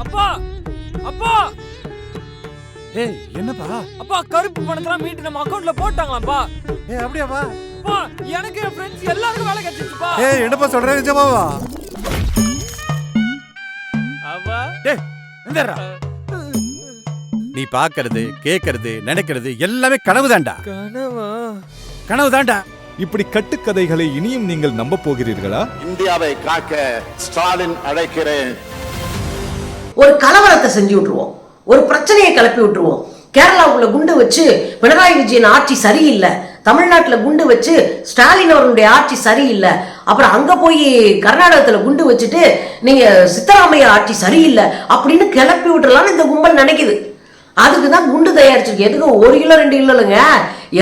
அப்பா அப்பா ஏய் என்னப்பா? அப்பா கருப்பு பணத்தெல்லாம் மீட்டு நம்ம அக்கவுண்ட்ல போட்டாங்களாப்பா. ஏய் அப்படியாப்பா? அப்பா எனக்கு என் ஃப்ரெண்ட்ஸ் எல்லாருக்கும் வேலை கிடைச்சிச்சுப்பா. ஏய் என்னப்பா சொல்ற நிஜமாவா? அப்பா டேய் எந்தடா? நீ பாக்குறது கேக்குறது நினைக்கிறது எல்லாமே கனவுதான்டா. கனவா? கனவுதான்டா. இப்படி கட்டுக்கதைகளை இனியும் நீங்கள் நம்ப போகிறீர்களா? இந்தியாவை காக்க ஸ்டாலின் அழைக்கிறேன். ஒரு கலவரத்தை செஞ்சு விட்டுருவோம், ஒரு பிரச்சனையை கிளப்பி விட்டுருவோம். கேரளாவுக்குள்ள குண்டு வச்சு பினராயி விஜயன் ஆட்சி சரியில்லை, தமிழ்நாட்டுல குண்டு வச்சு ஸ்டாலின் அவர்களுடைய ஆட்சி சரியில்லை, அப்புறம் அங்க போய் கர்நாடகத்துல குண்டு வச்சுட்டு நீங்க சித்தராமையா ஆட்சி சரியில்லை அப்படின்னு கிளப்பி விட்டுறலாம்னு இந்த கும்பல் நினைக்குது. அதுக்குதான் குண்டு தயாரிச்சிருக்கு. எதுக்கு 1 கிலோ 2 கிலோ இல்லைங்க,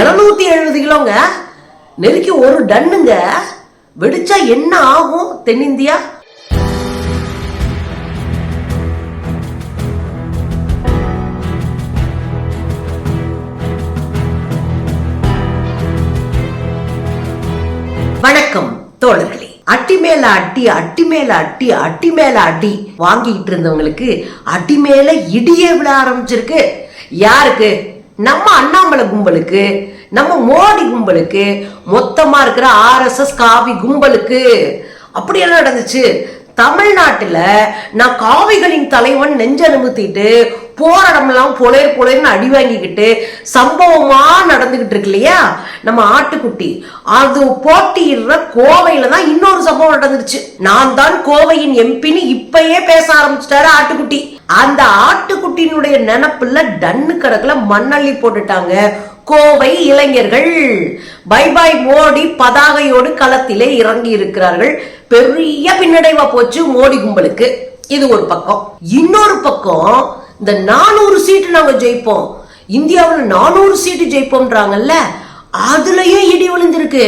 770 கிலோங்க, நெருக்கி 1 டன்னுங்க. வெடிச்சா என்ன ஆகும் தென்னிந்தியா? வணக்கம் தோழர்களே. அட்டி மேல அட்டி, அட்டி மேல அட்டி, அட்டி மேல அடி வாங்கிட்டு இருந்தவங்களுக்கு அடி மேல இடியே விழ ஆரம்பிச்சிருக்கு. யாருக்கு? நம்ம அண்ணாமலை கும்பலுக்கு, நம்ம மோடி கும்பலுக்கு, மொத்தமா இருக்கிற RSS காவி கும்பலுக்கு. அப்படியெல்லாம் நடந்துச்சு. தமிழ்நாட்டுல நான் காவிகளின் தலைவன் நெஞ்ச நிமித்திட்டு போராடம்லாம் பொலேர்னு அடி வாங்கிக்கிட்டு சம்பவமா நடந்துகிட்டு இருக்கு இல்லையா நம்ம ஆட்டுக்குட்டி. அது போட்டியிடுற கோவையில தான் இன்னொரு சம்பவம் நடந்துருச்சு. நான் தான் கோவையின் எம்பின்னு இப்பயே பேச ஆரம்பிச்சிட்டாரு ஆட்டுக்குட்டி. அந்த ஆட்டுக்குட்டியினுடைய நினைப்புல டன்னு கணக்குல மண்ணள்ளி போட்டுட்டாங்க கோவை இளைஞர்கள். பை பை மோடி பதாகையோடு களத்திலே இறங்கி இருக்கிறார்கள். பெரிய பின்னடைவா போச்சு மோடி கும்பலுக்கு. இது ஒரு பக்கம். இன்னொரு பக்கம் இந்த 400 சீட்டு நாங்க ஜெயிப்போம், இந்தியாவில் 400 சீட்டு ஜெயிப்போம்ன்றாங்கல்ல, அதுலயே இடி விழுந்திருக்கு.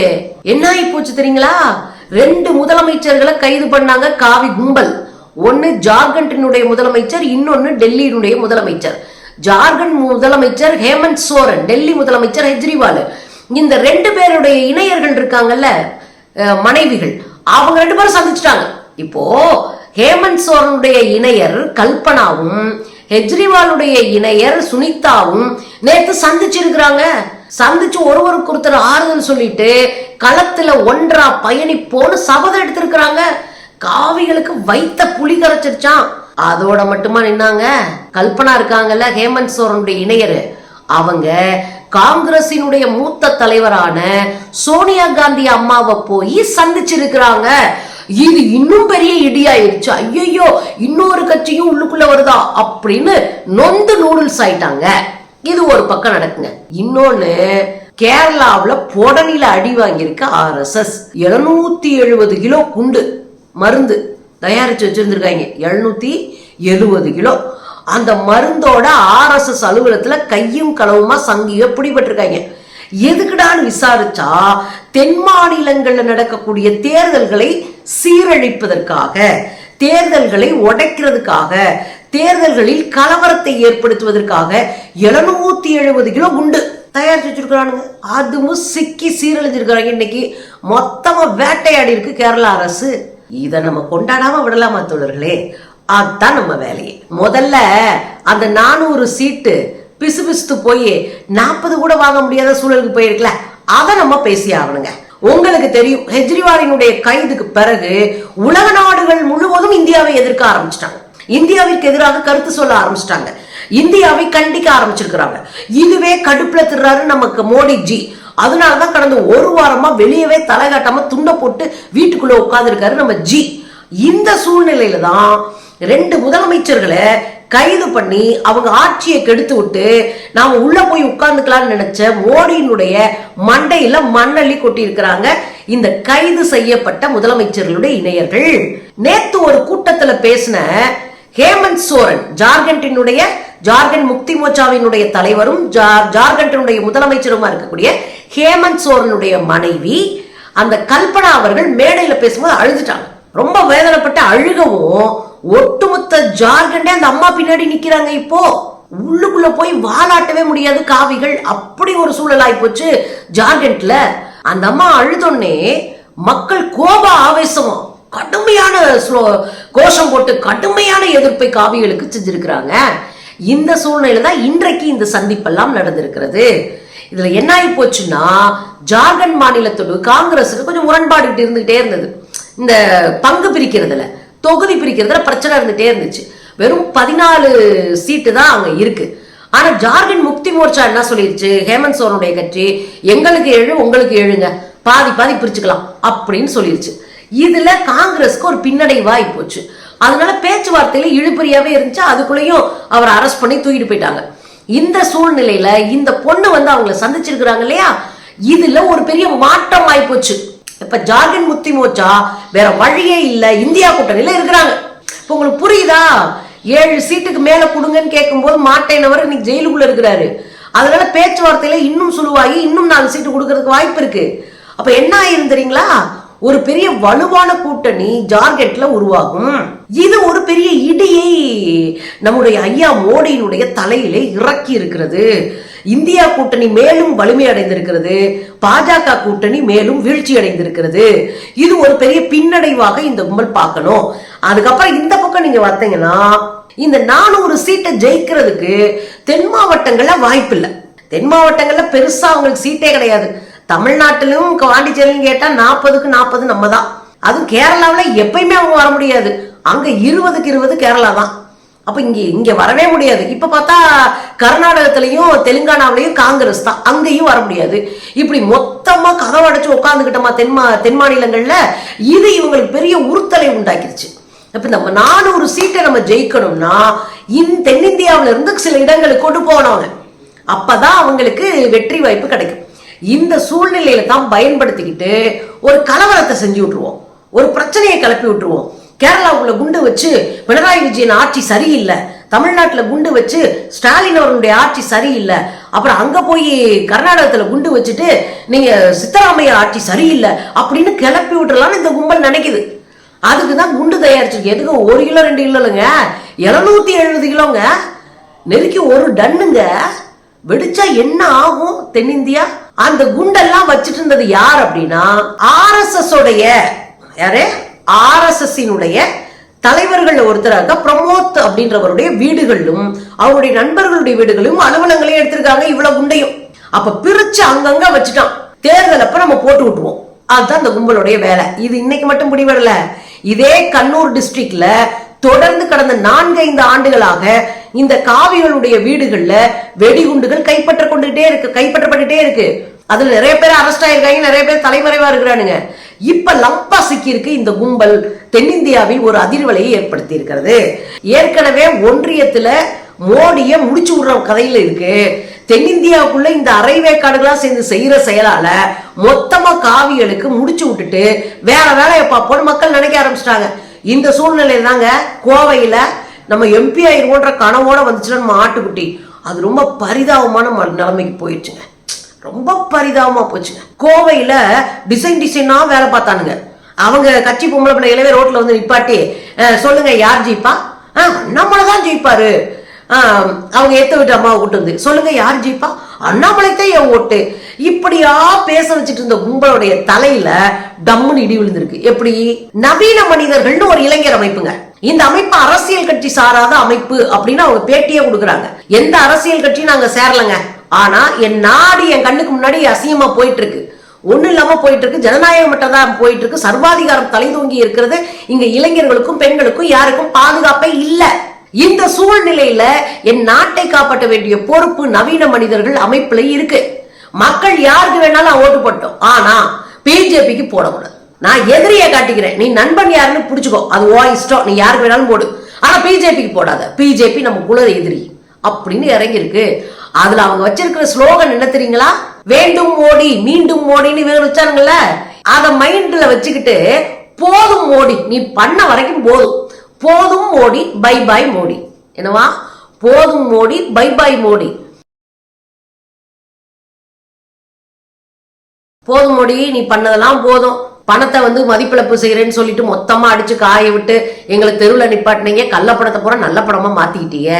என்ன ஆகி போச்சு தெரியுங்களா? 2 முதலமைச்சர்களை கைது பண்ணாங்க காவி கும்பல். ஒன்னு ஜார்க்கண்டினுடைய முதலமைச்சர், இன்னொன்னு டெல்லியினுடைய முதலமைச்சர். ஜார்க்கண்ட் முதலமைச்சர் ஹேமந்த் சோரன், டெல்லி முதலமைச்சர் கெஜ்ரிவால். இந்த 2 பேருடைய இணையர்கள் இருக்காங்கல்ல, மனைவிகள், அவங்க 2 பேரும் சந்திச்சுட்டாங்க. இப்போ ஹேமந்த் சோரனுடைய இணையர் கல்பனாவும் கெஜ்ரிவாலுடைய இணையர் சுனிதாவும் நேத்து சந்திச்சிருக்கிறாங்க. சந்திச்சு ஒருவருக்கு ஒருத்தர் ஆறுதல் சொல்லிட்டு களத்துல ஒன்றா பயணிப்போன்னு சபதம் எடுத்திருக்கிறாங்க. காவிகளுக்கு வைத்த புலி கரைச்சிருச்சான். அதோட மட்டுமா நின்னாங்க? கல்பனா இருக்காங்கல்ல, ஹேமந்த் சோரனுடைய இணையர், அவங்க காங்கிரசினுடைய மூத்த தலைவரான சோனியா காந்தி அம்மாவை போய் சந்திச்சிருக்கிறாங்க. இது இன்னும் பெரிய இடியாயிருச்சு. ஐயோ இன்னொரு கட்சியும் உள்ளுக்குள்ள வருதா அப்படின்னு நொந்து நூடுல்ஸ் ஆயிட்டாங்க. இது ஒரு பக்கம் நடக்குங்க. இன்னொன்னு, கேரளாவுல பொடனில அடி வாங்கியிருக்க RSS 770 கிலோ குண்டு மருந்து தயாரிச்சு வச்சிருந்திருக்காங்க. 770 கிலோ. அந்த மருந்தோட RSS அலுவலகத்துல கையும் களவுமா சங்கிய பிடிபட்டிருக்காங்க. எதுக்குடான்னு விசாரிச்சா தென் மாநிலங்கள்ல நடக்கக்கூடிய தேர்தல்களை சீரழிப்பதற்காக, தேர்தல்களை உடைக்கிறதுக்காக, தேர்தல்களில் கலவரத்தை ஏற்படுத்துவதற்காக 770 கிலோ குண்டு தயாரிச்சு வச்சிருக்கானுங்க. அதுவும் சிக்கி சீரழிஞ்சிருக்காங்க. இன்னைக்கு மொத்தமா வேட்டையாடி இருக்கு கேரளா அரசு. இத நம்ம கொண்டாடாம விடலாமா தோழர்களே? அதுதான் நம்ம வேலையே. முதல்ல அந்த 400 சீட்டு பிசுபிசுத்து போய் 40 கூட வாங்க முடியாத சூழலுக்கு போயிருக்கல, அதை நம்ம பேசி ஆகணுங்க. உங்களுக்கு தெரியும், கெஜ்ரிவாலினுடைய கைதுக்கு பிறகு உலக நாடுகள் முழுவதும் இந்தியாவை எதிர்க்க ஆரம்பிச்சிட்டாங்க. இந்தியாவிற்கு எதிராக கருத்து சொல்ல ஆரம்பிச்சிட்டாங்க. இந்தியாவை கண்டிக்க ஆரம்பிச்சிருக்கிறாங்க. இதுவே கடுப்புல திர்றாரு நமக்கு மோடி ஜி. அதனாலதான் கடந்த 1 வாரமா வெளியவே தலைகாட்டாம துண்டை போட்டு வீட்டுக்குள்ள உட்கார்ந்து இருக்காரு நம்ம ஜி. இந்த சூழ்நிலையில தான் 2 முதலமைச்சர்களை கைது பண்ணி அவங்க ஆட்சியை கெடுத்து விட்டு நாம உள்ள போய் உட்கார்ந்துக்கலாம்னு நினைச்ச மோடியினுடைய மண்டையில மண்ணள்ளி கொட்டி இருக்கிறாங்க இந்த கைது செய்யப்பட்ட முதலமைச்சர்களுடைய இணையர்கள். நேத்து ஒரு கூட்டத்துல பேசின ஹேமந்த் சோரன், ஜார்க்கண்ட் முக்தி மோர்ச்சாவினுடைய தலைவரும் ஜார்க்கண்டினுடைய முதலமைச்சருமா இருக்கக்கூடிய ஹேமந்த் சோரனுடைய மனைவி அந்த கல்பனா அவர்கள் மேடையில பேசும்போது அழுதுட்டாங்க. ரொம்ப வேதனைப்பட்ட அழுகவும் ஒட்டுமொத்த ஜார்க்கண்டே அந்த அம்மா பின்னாடி நிக்கிறாங்க. இப்போ உள்ளுக்குள்ள போய் வாலாட்டவே முடியாது காவிகள். அப்படி ஒரு சூழல் ஆகி போச்சு ஜார்க்கண்ட்ல. அந்த அம்மா அழுதோன்னே மக்கள் கோப ஆவேசம் கடுமையான கோஷம் போட்டு கடுமையான எதிர்ப்பை காவிகளுக்கு செஞ்சிருக்கிறாங்க. இந்த சூழ்நிலை தான் இன்றைக்கு இந்த சந்திப்பெல்லாம் நடந்திருக்கிறது. இதுல என்ன ஆகி போச்சுன்னா, ஜார்க்கண்ட் மாநிலத்தோடு காங்கிரஸுக்கு கொஞ்சம் முரண்பாடு இருந்துகிட்டே இருந்தது. இந்த பங்கு பிரிக்கிறதுல, தொகுதி பிரிக்கிறதுல பிரச்சனை இருந்துட்டே இருந்துச்சு. வெறும் 14 சீட்டு தான் அங்க இருக்கு. ஆனா ஜார்க்கண்ட் முக்தி மோர்ச்சா என்ன சொல்லிருச்சு, ஹேமந்த் சோரனுடைய கட்சி, எங்களுக்கு 7 உங்களுக்கு 7ங்க, பாதி பாதி பிரிச்சுக்கலாம் அப்படின்னு சொல்லிருச்சு. இதுல காங்கிரஸ்க்கு ஒரு பின்னடைவாய் போச்சு. அதனால பேச்சுவார்த்தையில இழுபறியாவே இருந்துச்சு. அதுக்குள்ளேயும் அவரை அரெஸ்ட் பண்ணி தூக்கிட்டு போயிட்டாங்க. இந்த சூழ்நிலையில இந்த பொண்ணு அவங்கள சந்திச்சிருக்கிறாங்க இல்லையா, இதுல ஒரு பெரிய மாற்றம் ஆயிப்போச்சு. இப்ப ஜார்க்கண்ட் முக்தி மோர்ச்சா வேற வழியே இல்ல, இந்தியா கூட்டணியில இருக்கிறாங்க. இப்ப உங்களுக்கு புரியுதா? 7 சீட்டுக்கு மேல கொடுங்கன்னு கேட்கும் போது மாட்டேனவர் இன்னைக்கு ஜெயிலுக்குள்ள இருக்கிறாரு. அதனால பேச்சுவார்த்தையில இன்னும் சுழுவாகி இன்னும் 4 சீட்டு கொடுக்கறதுக்கு வாய்ப்பு இருக்கு. அப்ப என்ன ஆயிரும் தெரியுங்களா, ஒரு பெரிய வலுவான கூட்டணி ஜார்க்கண்ட்ல உருவாகும். இது ஒரு பெரிய இடியை நம்முடைய ஐயா மோடியினுடைய தலையிலே இறக்கி இருக்கிறது. இந்தியா கூட்டணி மேலும் வலிமை அடைந்திருக்கிறது, பாஜக கூட்டணி மேலும் வீழ்ச்சி அடைந்திருக்கிறது. இது ஒரு பெரிய பின்னடைவாக இந்த கும்பல் பார்க்கணும். அதுக்கப்புறம் இந்த பக்கம் நீங்க பார்த்தீங்கன்னா, இந்த 400 சீட்டை ஜெயிக்கிறதுக்கு தென் மாவட்டங்கள்ல வாய்ப்பு இல்லை. தென் மாவட்டங்கள்ல பெருசா அவங்களுக்கு சீட்டே கிடையாது. தமிழ்நாட்டிலும் பாண்டிச்சேரியும் கேட்டா 40க்கு 40 நம்ம தான். அதுவும் கேரளாவில எப்பயுமே அவங்க வர முடியாது. அங்க 20க்கு 20 கேரளா தான். அப்ப இங்க வரவே முடியாது. இப்ப பார்த்தா கர்நாடகத்திலையும் தெலுங்கானாவிலையும் காங்கிரஸ் தான், அங்கேயும் வர முடியாது. இப்படி மொத்தமா கதவடைச்சு உட்காந்துக்கிட்டோமா தென் மாநிலங்கள்ல, இது இவங்களுக்கு பெரிய உறுத்தலை உண்டாக்கிருச்சு. இப்ப நம்ம 400 சீட்டை நம்ம ஜெயிக்கணும்னா தென்னிந்தியாவில இருந்து சில இடங்களுக்கு கொண்டு போனவங்க, அப்பதான் அவங்களுக்கு வெற்றி வாய்ப்பு கிடைக்கும். இந்த சூழ்நிலையில தான் பயன்படுத்திக்கிட்டு ஒரு கலவரத்தை செஞ்சு விட்டுருவோம், ஒரு பிரச்சனையை கிளப்பி விட்டுருவோம். கேரளாவுக்குள்ள குண்டு வச்சு பினராயி விஜயன் ஆட்சி சரியில்லை, தமிழ்நாட்டுல குண்டு வச்சு ஸ்டாலின் அவர்களுடைய ஆட்சி சரியில்லை, அப்புறம் அங்க போய் கர்நாடகத்துல குண்டு வச்சுட்டு நீங்க சித்தராமையா ஆட்சி சரியில்லை அப்படின்னு கிளப்பி விட்டுறலாம்னு இந்த கும்பல் நினைக்குது. அதுக்குதான் குண்டு தயாரிச்சிருக்கு. எதுக்கு 1 கிலோ 2 கிலோ இல்லைங்க, 770 கிலோங்க, நெருக்கி 1 டன்னுங்க. வெடிச்சா என்ன ஆகும் தென்னிந்தியா? அந்த குண்டெல்லாம் வச்சுட்டு இருந்தது யார் அப்படின்னா, RSS உடைய யாரு, RSS தலைவர்கள் ஒருத்தராக பிரமோத் அப்படின்றவருடைய வீடுகளிலும் அவருடைய நண்பர்களுடைய வீடுகளும் அலுவலங்களையும் எடுத்திருக்காங்க இவ்வளவு குண்டையும். அப்ப பிரிச்சு அங்கங்க வச்சுட்டான். தேர்தல் அப்ப நம்ம போட்டு விட்டுருவோம். அதுதான் இந்த கும்பலுடைய வேலை. இது இன்னைக்கு மட்டும் முடிவடல. இதே கண்ணூர் டிஸ்ட்ரிக்ட்ல தொடர்ந்து கடந்த 4-5 ஆண்டுகளாக இந்த காவிகளுடைய வீடுகள்ல வெடிகுண்டுகள் கைப்பற்றப்பட்டுட்டே இருக்கு. அதுல நிறைய பேர் அரெஸ்ட் ஆயிருக்காங்க, நிறைய பேர் தலைமறைவா இருக்கிறானுங்க. இப்ப லம்பா சிக்கி இருக்கு இந்த கும்பல். தென்னிந்தியாவில் ஒரு அதிர்வலையை ஏற்படுத்தி இருக்கிறது. ஏற்கனவே ஒன்றியத்துல மோடிய முடிச்சு விடுற கதையில இருக்கு. தென்னிந்தியாவுக்குள்ள இந்த அரைவேக்காடுகளா சேர்ந்து செய்யற செயலால மொத்தமா காவிகளுக்கு முடிச்சு விட்டுட்டு வேற வேலையை பார்ப்போம் மக்கள் நினைக்க ஆரம்பிச்சிட்டாங்க. இந்த சூழ்நிலையில தாங்க கோவையில நம்ம MP ஆயிருவோன்ற கனவோட வந்துச்சுன்னா நம்ம ஆட்டுக்குட்டி, அது ரொம்ப பரிதாபமான நிலைமைக்கு போயிடுச்சுங்க. ரொம்ப பரிதாபமா போச்சுங்க. கோவையில டிசைனா வேலை பார்த்தானுங்க. அவங்க கட்சி பொம்பளை பிள்ளைகளே ரோட்ல வந்து நிப்பாட்டி, சொல்லுங்க யார் ஜெயிப்பா? அண்ணாமலைதான் ஜெயிப்பாரு. அவங்க ஏத்த விட்டு அம்மாவை கூட்டு வந்து சொல்லுங்க யார் ஜெயிப்பா? அண்ணாமலைத்தான் என் ஓட்டு. இப்படியா பேச வச்சுட்டு இருந்த கும்பலுடைய தலையில டம்முன்னு இடி விழுந்திருக்கு. எப்படி? நவீன மனிதர்கள்னு ஒரு இளைஞர் அமைப்புங்க. இந்த அமைப்பு அரசியல் கட்சி சாராத அமைப்பு அப்படின்னு அவங்க பேட்டியே கொடுக்குறாங்க. எந்த அரசியல் கட்சியும் நாங்க சேரலங்க, ஆனா என் நாடு என் கண்ணுக்கு முன்னாடி அசிங்கமா போயிட்டு இருக்கு, ஒண்ணு இல்லாம போயிட்டு இருக்கு, ஜனநாயகம் மட்டும் தான் போயிட்டு இருக்கு, சர்வாதிகாரம் தலை தூங்கி இருக்கிறது, இங்க இளைஞர்களுக்கும் பெண்களுக்கும் யாருக்கும் பாதுகாப்பே இல்ல. இந்த சூழ்நிலையில என் நாட்டை காப்பாற்ற வேண்டிய பொறுப்பு நவீன மனிதர்கள் அமைப்புல இருக்கு. மக்கள் யாருக்கு வேணாலும் ஓட்டு போட்டோம், ஆனா பிஜேபிக்கு போடக்கூடாது. நான் எதிரியை காட்டிக்கிறேன், நீ நண்பன் யாருன்னு புடிச்சுக்கோ, அது ஓ இஷ்டம், நீ யாருக்கு வேணாலும் போடு, ஆனா பிஜேபிக்கு போடாத, பிஜேபி நம்ம குல எதிரி அப்படின்னு இறங்கி இருக்கு. அதுல அவங்க வச்சிருக்கிற ஸ்லோகன் என்ன தெரியுங்களா? வேண்டும் மோடி மீண்டும் மோடின்னு இவங்க வச்சானுங்கல்ல, அத மைண்ட்ல வச்சுக்கிட்டு போதும் மோடி, நீ பண்ண வரைக்கும் போதும், போதும் மோடி பை பை மோடி. என்னவா? போதும் மோடி பை பை மோடி. போதும் மோடி, நீ பண்ணதெல்லாம் போதும், பணத்தை வந்து மதிப்பிழப்பு செய்யறேன்னு சொல்லிட்டு மொத்தமா அடிச்சு காய விட்டு எங்களை தெருவில் நிப்பாட்டினீங்க. கள்ளப்படத்தை பூரா நல்ல படமா மாத்திக்கிட்டீங்க.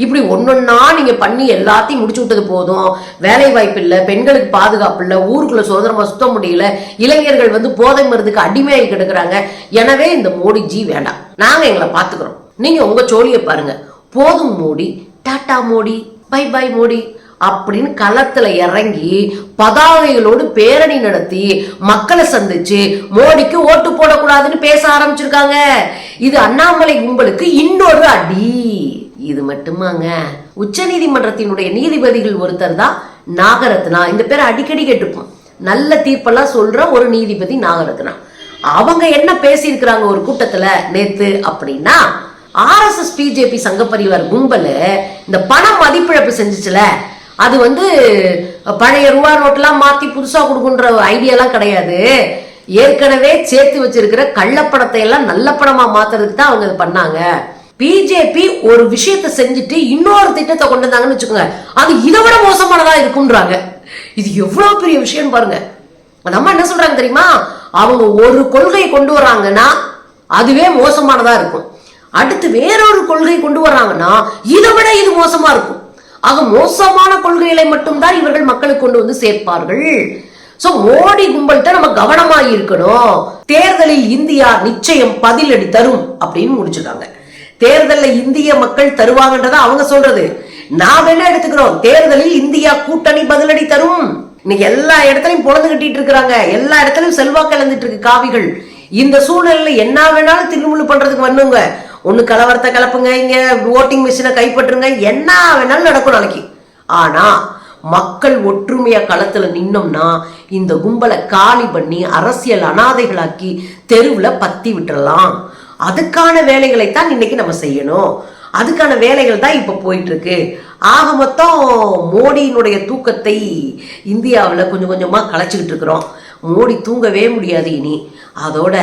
இப்படி ஒன்னொன்னா நீங்க பண்ணி எல்லாத்தையும் முடிச்சு விட்டது போதும். வேலை வாய்ப்பு இல்ல, பெண்களுக்கு பாதுகாப்பு இல்ல, ஊருக்குள்ள சுதந்திரமா சுத்த முடியல, இளைஞர்கள் வந்து போதை மருந்துக்கு அடிமையாகி கிடக்குறாங்க. எனவே இந்த மோடிஜி வேண்டாம், நாங்க எங்களை பாத்துக்கிறோம், நீங்க உங்க சோழியை பாருங்க, போதும் மோடி, டாடா மோடி, பை பை மோடி அப்படின்னு களத்துல இறங்கி பதாகைகளோடு பேரணி நடத்தி மக்களை சந்திச்சு மோடிக்கு ஓட்டு போடக்கூடாதுன்னு பேச ஆரம்பிச்சிருக்காங்க. இது அண்ணாமலை கும்பலுக்கு இன்னொரு அடி. இது மட்டுமாங்க, உச்ச நீதிமன்றத்தினுடைய நீதிபதிகள் ஒருத்தர் தான் நாகரத்னா. இந்த பேரை அடிக்கடி கேட்டிருப்போம். நல்ல தீர்ப்பெல்லாம் சொல்ற ஒரு நீதிபதி நாகரத்னா. அவங்க என்ன பேசியிருக்கிறாங்க ஒரு கூட்டத்துல நேத்து அப்படின்னா, RSS BJP சங்க பரிவார் கும்பல் இந்த பண மதிப்பிழப்பு செஞ்சுச்சுல, அது வந்து பழைய ரூபா நோட்டெல்லாம் மாத்தி புதுசா கொடுக்குன்ற ஐடியாலாம் கிடையாது. ஏற்கனவே சேர்த்து வச்சிருக்கிற கள்ளப்படத்தை எல்லாம் நல்ல படமா மாத்துறதுக்கு தான் அவங்க பண்ணாங்க. பிஜேபி ஒரு விஷயத்த செஞ்சுட்டு இன்னொரு திட்டத்தை கொண்டு வந்தாங்கன்னு வச்சுக்கோங்க, அது இதை விட மோசமானதா இருக்கும்ன்றாங்க. இது எவ்வளவு பெரிய விஷயம் பாருங்க. நம்ம என்ன சொல்றாங்க தெரியுமா, அவங்க ஒரு கொள்கை கொண்டு வராங்கன்னா அதுவே மோசமானதா இருக்கும். அடுத்து வேறொரு கொள்கை கொண்டு வர்றாங்கன்னா இதை விட இது மோசமா இருக்கும். ஆக மோசமான கொள்கைகளை மட்டும்தான் இவர்கள் மக்களுக்கு கொண்டு வந்து சேர்ப்பார்கள். சோ மோடி கும்பல்கிட்ட நம்ம கவனமா இருக்கணும். தேர்தலில் இந்தியா நிச்சயம் பதிலடி தரும் அப்படின்னு முடிச்சிருக்காங்க. தேர்தலில் இந்திய மக்கள் தருவாங்கன்றத அவங்க சொல்றது. நான் வேணா எடுத்துக்கிறோம், தேர்தலில் இந்தியா கூட்டணி பதிலடி தரும். இன்னைக்கு எல்லா இடத்துலயும் பொழந்து கட்டிட்டு இருக்கிறாங்க, எல்லா இடத்துலயும் செல்வாக்கு இழந்துட்டு இருக்கு காவிகள். இந்த சூழ்நிலையில என்ன வேணாலும் திருமுழு பண்றதுக்கு வந்துங்க. ஒண்ணு கலவரத்தை கலப்புங்க, இங்க ஓட்டிங் மிஷினை கைப்பற்றுங்க, என்ன வேணாலும் நடக்கும் நாளைக்கு. ஆனா மக்கள் ஒற்றுமையா களத்துல நின்னோம்னா இந்த கும்பலை காலி பண்ணி அரசியல் அனாதைகளாக்கி தெருவுல பத்தி விட்டுறலாம். அதுக்கான வேலைகளை தான் இன்னைக்கு நம்ம செய்யணும். அதுக்கான வேலைகள் தான் இப்ப போயிட்டு இருக்கு. ஆக மொத்தம் மோடியினுடைய தூக்கத்தை இந்தியாவில் கொஞ்சம் கொஞ்சமா கலைச்சுக்கிட்டு இருக்கிறோம். மோடி தூங்கவே முடியாது இனி. அதோட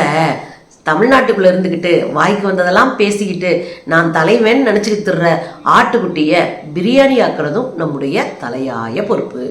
தமிழ்நாட்டுக்குள்ள இருந்துகிட்டு வாய்க்கு வந்ததெல்லாம் பேசிக்கிட்டு நான் தலைவன் நினைச்சுக்கிட்டு ஆட்டுக்குட்டிய பிரியாணி ஆக்குறதும் நம்முடைய தலையாய பொறுப்பு.